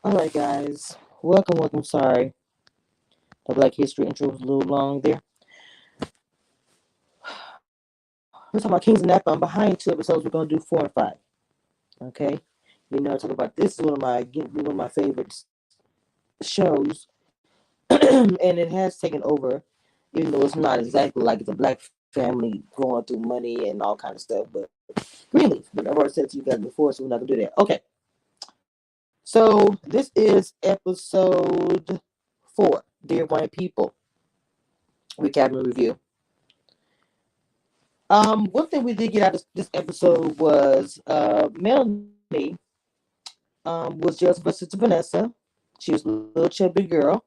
All right, guys. Welcome. Sorry, the Black History intro was a little long there. We're talking about Kings of Napa. I'm behind two episodes. We're gonna do 4 and 5. Okay. Talk about this is one of my favorite shows, and it has taken over. Even though it's not exactly like it's a black family going through money and all kind of stuff, but Greenleaf. But I've already said to you guys before, so we're not gonna do that. Okay. So this is episode 4. Dear White People, recap and review. One thing we did get out of this episode was Melanie was just versus Vanessa. She was a little chubby girl,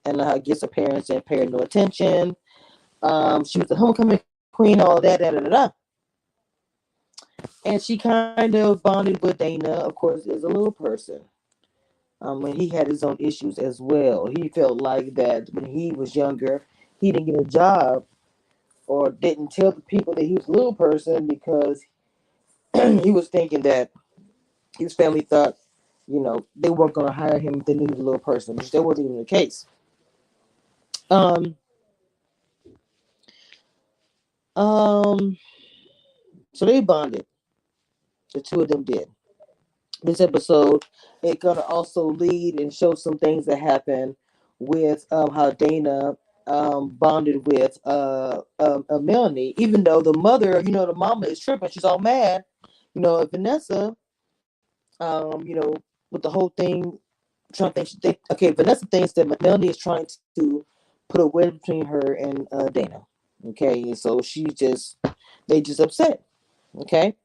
and gets her parents and paid no attention. She was the homecoming queen, all that, da da da da. And she kind of bonded with Dana, of course, as a little person. And he had his own issues as well. He felt like that when he was younger, he didn't get a job or didn't tell the people that he was a little person because he was thinking that his family thought, they weren't going to hire him if they knew he was a little person, which that wasn't even the case. Um, um, so they bonded. The two of them did. This episode, it gonna also lead and show some things that happen with how Dana bonded with Melanie, even though the mother, the mama is tripping. She's all mad. Vanessa, with the whole thing, trying to think, okay, Vanessa thinks that Melanie is trying to put a wedge between her and Dana. Okay, and so they just upset. Okay,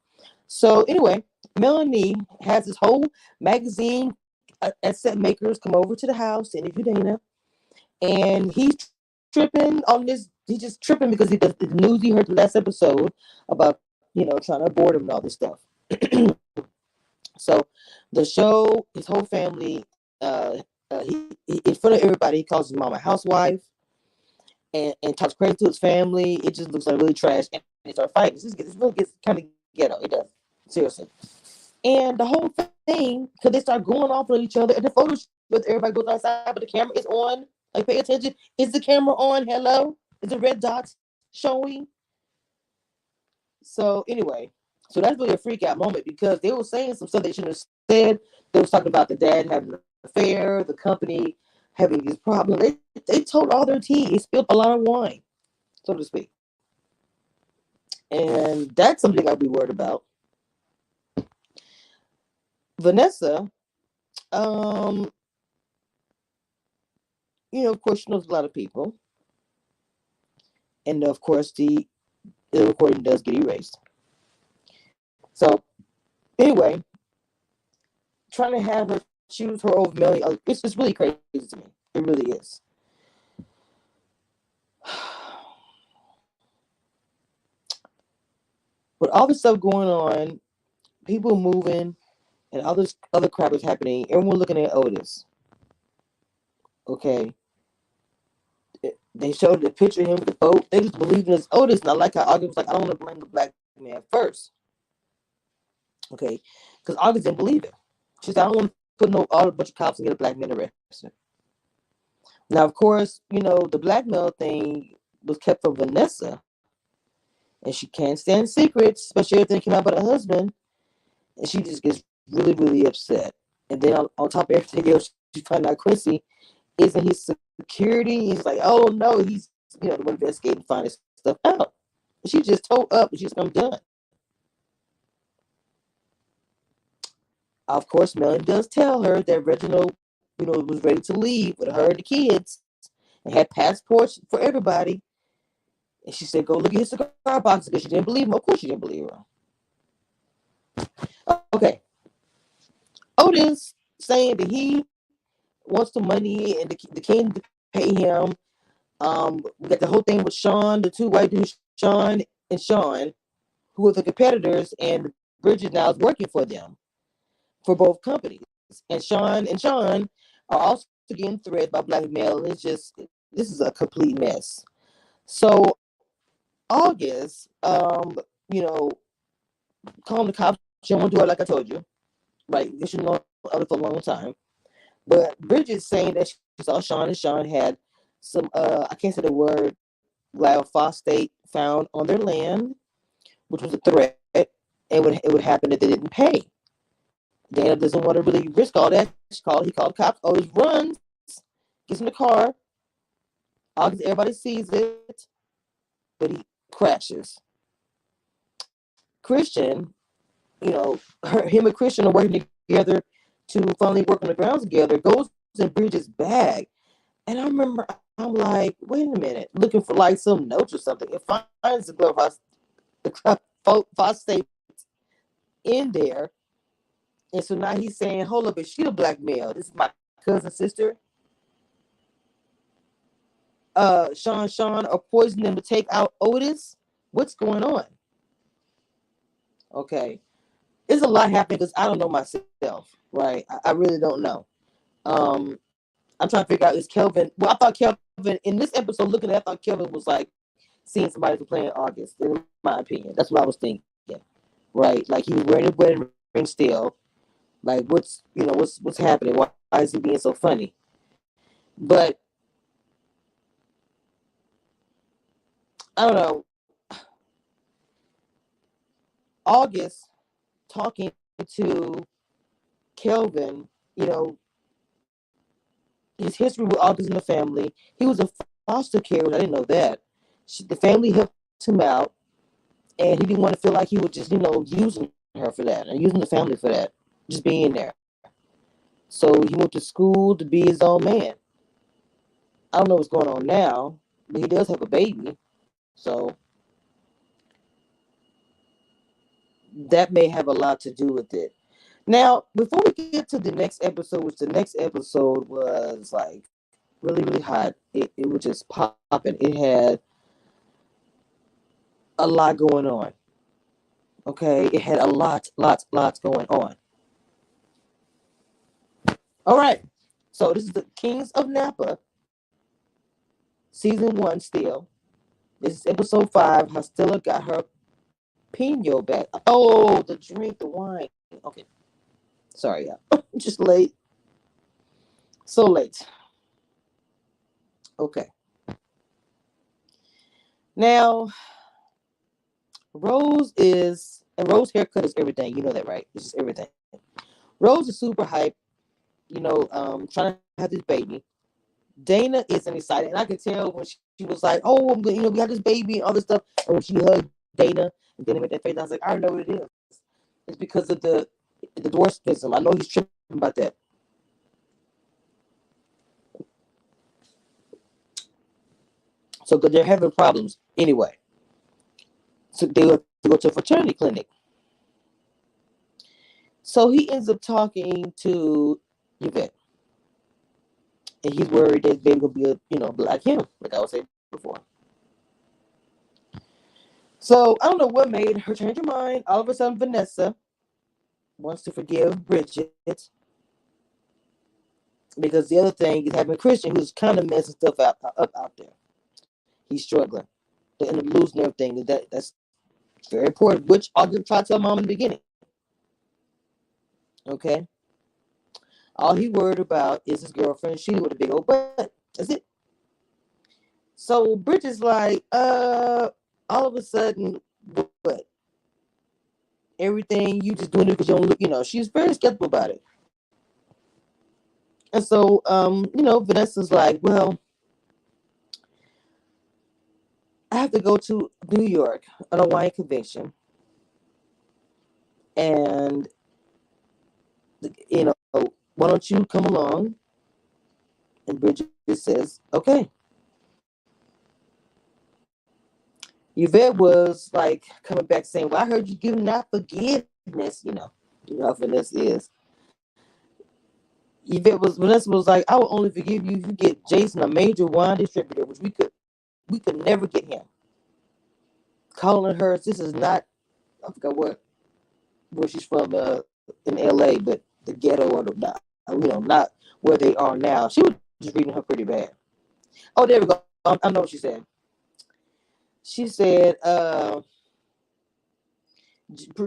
so anyway, Melanie has this whole magazine at set makers come over to the house to interview Dana, and he's tripping on this. He's just tripping because he does the news he heard the last episode about trying to abort him and all this stuff. So the show, his whole family, he in front of everybody, he calls his mom a housewife and talks crazy to his family. It just looks like really trash, and they start fighting. This really gets kind of ghetto. It does, seriously. And the whole thing, because they start going off on each other, and the photos with everybody goes outside, but the camera is on. Like, pay attention. Is the camera on? Hello? Is the red dots showing? So anyway, so that's really a freak out moment because they were saying some stuff they shouldn't have said. They was talking about the dad having an affair, the company having these problems. They told all their tea. They spilled a lot of wine, so to speak. And that's something I'd be worried about. Vanessa, um, of course, she knows a lot of people. And of course, the recording does get erased. So, anyway, trying to have her choose her over Melly, it's just really crazy to me. It really is. With all this stuff going on, people moving, and all this other crap is happening, everyone looking at Otis. Okay. They showed the picture of him with the boat. They just believe in his Otis. And I like how August was like, I don't want to blame the black man first. Okay. Because August didn't believe it. She said, I don't want to put all a bunch of cops and get a black man arrested. Now, of course, the blackmail thing was kept from Vanessa, and she can't stand secrets, especially everything came out about her husband, and she just gets really, really upset. And then on top of everything else, she finds out Quincy isn't his security. He's like, oh no, he's the one investigating, finding stuff out. And she just told up, and she's I'm done. Of course, Melanie does tell her that Reginald, was ready to leave with her and the kids, and had passports for everybody. And she said, go look at his cigar box because she didn't believe him. Of course, she didn't believe her. Okay. Otis saying that he wants the money and the king to pay him. We got the whole thing with Sean, the two white dudes, Sean and Sean, who are the competitors, and Bridget now is working for them for both companies. And Sean are also getting threatened by blackmail. It's just this is a complete mess. So August, you know, calling the cops. She don't want to do it like I told you, right? You should know of it for a long time. But Bridget's saying that she saw Sean, and Sean had some I can't say the word, glyphosate found on their land, which was a threat, and it would happen if they didn't pay. Dana doesn't want to really risk all that. He called the cops. Always runs, gets in the car. Obviously, everybody sees it, but he crashes. Christian, him and Christian are working together to finally work on the grounds together. Goes in Bridget's bag, and I remember I'm like, wait a minute, looking for like some notes or something. It finds the phosphate in there, and so now he's saying, hold up, is she a blackmail? This is my cousin's sister. Sean are poisoning them to take out Otis. What's going on? Okay. There's a lot happening because I don't know myself, right? I really don't know. I'm trying to figure out, is Kelvin, well, I thought Kelvin, in this episode, looking at it, I thought Kelvin was like seeing somebody for playing August, in my opinion. That's what I was thinking, right? Like he was wearing a wedding ring still. Like what's happening? Why is he being so funny? But I don't know. August talking to Kelvin, his history with autism in the family. He was a foster care. I didn't know that. The family helped him out, and he didn't want to feel like he was just, using her for that and using the family for that, just being there. So he went to school to be his own man. I don't know what's going on now, but he does have a baby. So that may have a lot to do with it. Now, before we get to the next episode, which the next episode was like really, really hot. It was just popping. It had a lot going on. Okay, it had a lots going on. All right, so this is the Kings of Napa, season 1 still. This is episode 5. How Stella got her Pinot back. Oh, the drink, the wine. Okay, sorry, y'all. Just late. So late. Okay. Now, Rose haircut is everything. You know that, right? This is everything. Rose is super hype, trying to have this baby. Dana isn't excited, and I could tell when she was like, "Oh, we got this baby and all this stuff." And when she hugged Dana, and Dana made that face, I was like, "I know what it is. It's because of the dwarfism. I know he's tripping about that." So, because they're having problems anyway, so they have to go to a fraternity clinic. So he ends up talking to Yvette, and he's worried that baby will be like him, like I was saying before. So I don't know what made her change her mind. All of a sudden, Vanessa wants to forgive Bridget because the other thing is having Christian, who's kind of messing stuff up out there. He's struggling. They end up losing everything. That's very important, which I'll try to tell mom in the beginning. Okay? All he worried about is his girlfriend, she with a big old butt. That's it. So Bridget's like, all of a sudden, what? Everything you just doing it because you don't look, she's very skeptical about it. And so, Vanessa's like, well, I have to go to New York on a wine convention. And, why don't you come along? And Bridget says, okay. Yvette was like coming back saying, well, I heard you giving that forgiveness, how Vanessa is. Vanessa was like, I will only forgive you if you get Jason a major wine distributor, which we could never get him. Calling her, this is not, I forgot where she's from in LA, but the ghetto or not where they are now. She was just reading her pretty bad. Oh, there we go. I know what she said. She said,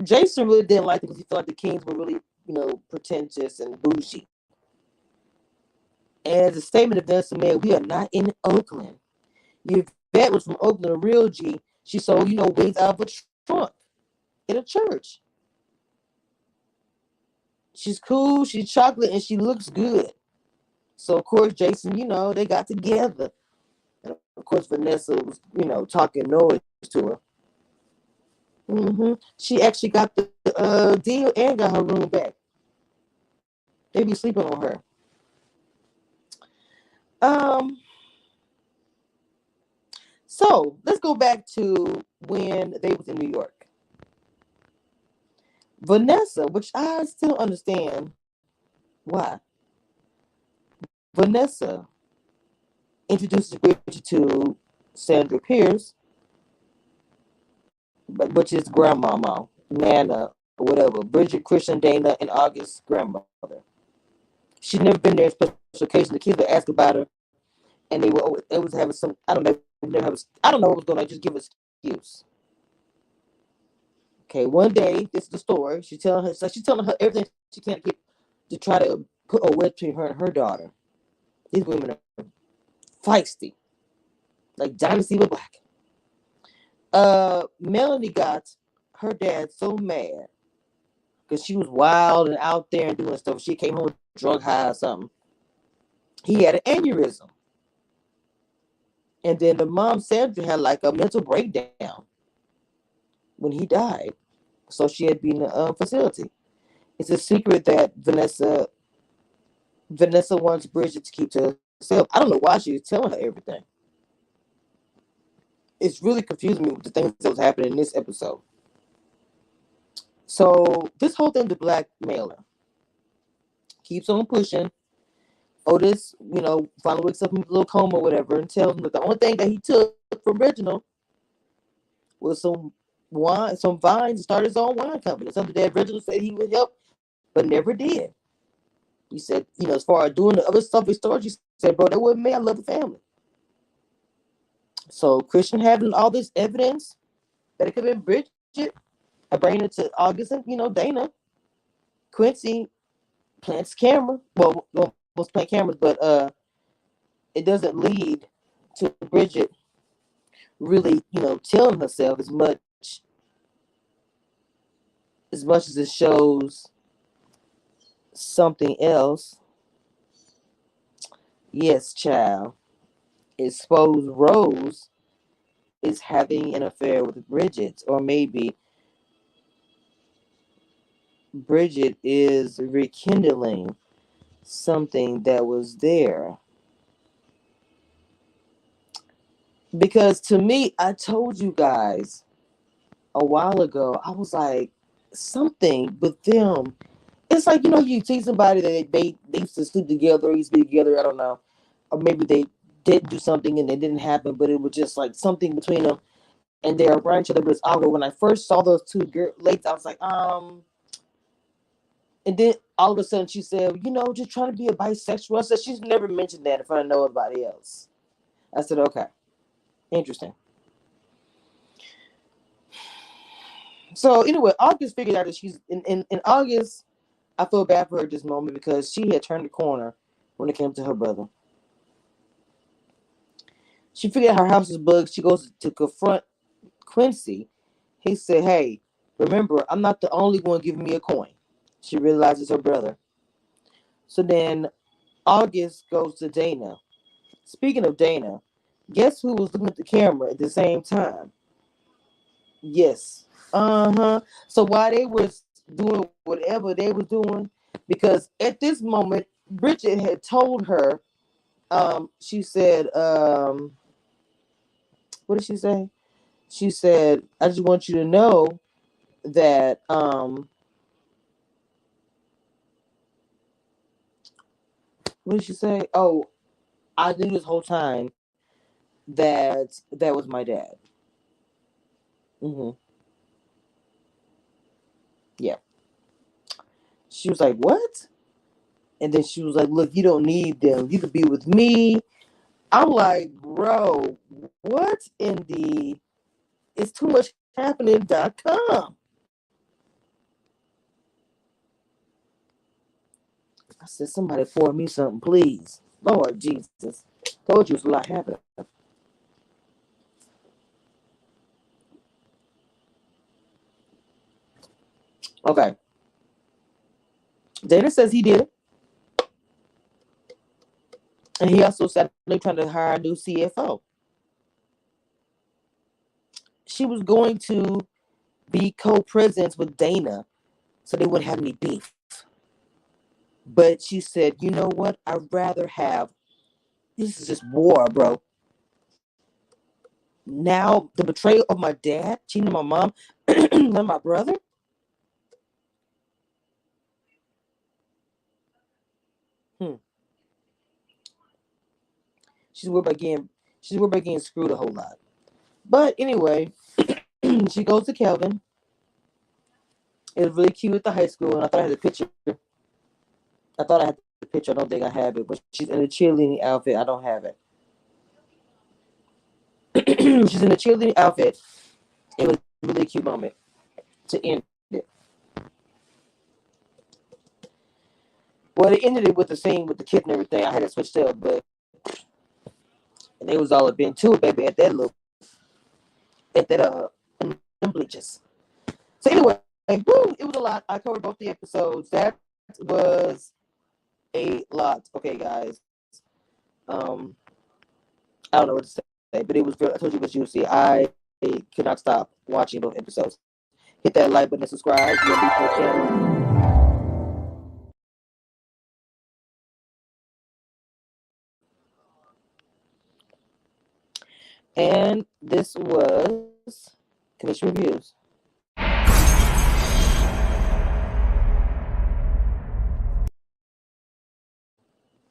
Jason really didn't like it because he thought the Kings were really, pretentious and bougie. And as a statement of Vanessa made, we are not in Oakland. Yvette was from Oakland, a real G. She sold, wigs out of a trunk in a church. She's cool, she's chocolate, and she looks good. So, of course, Jason, they got together. And, of course, Vanessa was, talking noise to her. She actually got the deal and got her room back. They be sleeping on her. Um, so let's go back to when they was in New York. Vanessa, which I still understand why. Vanessa introduces Bridget to Sandra Pierce, which is grandmama, Nana, or whatever. Bridget, Christian, Dana, and August's grandmother. She'd never been there in special occasion. The kids would ask about her, and they were always having some. I don't know. I don't know what was going on. Just give an excuse. Okay, one day, this is the story. She's telling her everything she can get to try to put a wedge between her and her daughter. These women are feisty, like Dynasty with Black. Melanie got her dad so mad because she was wild and out there and doing stuff. She came home drug high or something. He had an aneurysm. And then the mom, Sandra, had like a mental breakdown when he died. So she had been in a facility. It's a secret that Vanessa wants Bridget to keep to herself. I don't know why she was telling her everything. It's really confusing me with the things that was happening in this episode. So this whole thing, the blackmailer, keeps on pushing. Otis, finally wakes up from a little coma or whatever and tells him that the only thing that he took from Reginald was some wine, some vines, to start his own wine company. Something that Reginald said he would help, but never did. He said, as far as doing the other stuff in storage, he said, bro, that wasn't me. I love the family. So Christian having all this evidence that it could have been Bridget, I bring it to August and, Dana. Quincy plants camera. Well, was plant cameras, but it doesn't lead to Bridget really, telling herself as much as it shows something else. Yes, child. Exposed Rose is having an affair with Bridget, or maybe Bridget is rekindling something that was there. Because to me, I told you guys a while ago, I was like, something with them. It's like, you see somebody that they used to sleep together, or used to be together, I don't know. Or maybe they did do something and it didn't happen, but it was just like something between them and they're around each other, but it's awkward. When I first saw those two ladies, I was like, and then all of a sudden she said, just trying to be a bisexual. I said, she's never mentioned that in front of nobody else. I said, okay, interesting. So anyway, August figured out that she's in August. I feel bad for her at this moment because she had turned the corner when it came to her brother. She figured out her house is bugged. She goes to confront Quincy. He said, hey, remember, I'm not the only one giving me a coin. She realizes her brother. So then August goes to Dana. Speaking of Dana, guess who was looking at the camera at the same time? Yes. So while they was doing whatever they was doing, because at this moment, Bridget had told her, she said, what did she say? She said, I just want you to know that, what did she say? Oh, I knew this whole time that was my dad. hmm Yeah. She was like, what? And then she was like, look, you don't need them. You could be with me. I'm like, bro, what in the it's too much happening.com. I said, somebody pour me something, please. Lord Jesus. Told you it's a lot happening. Okay. Dana says he did it. And he also said they're trying to hire a new CFO. She was going to be co-presidents with Dana so they wouldn't have any beef. But she said, you know what? I'd rather have this is just war, bro. Now the betrayal of my dad, cheating on my mom, and my brother. Hmm. She's worried about getting screwed a whole lot. But anyway, she goes to Kelvin. It was really cute at the high school, and I thought I had a picture. I thought I had the picture. I don't think I have it, but she's in a cheerleading outfit. I don't have it. She's in a cheerleading outfit. It was a really cute moment to end it. Well, they ended it with the scene with the kid and everything. I had to switch up, but and they was all up into it, baby, at that bleachers. So anyway, woo, it was a lot. I covered both the episodes. That was a lot. Okay, guys. Um, I don't know what to say, but it was good. I told you it was juicy. I could not stop watching both episodes. Hit that like button and subscribe. If you're new to the channel. And this was Commission Reviews.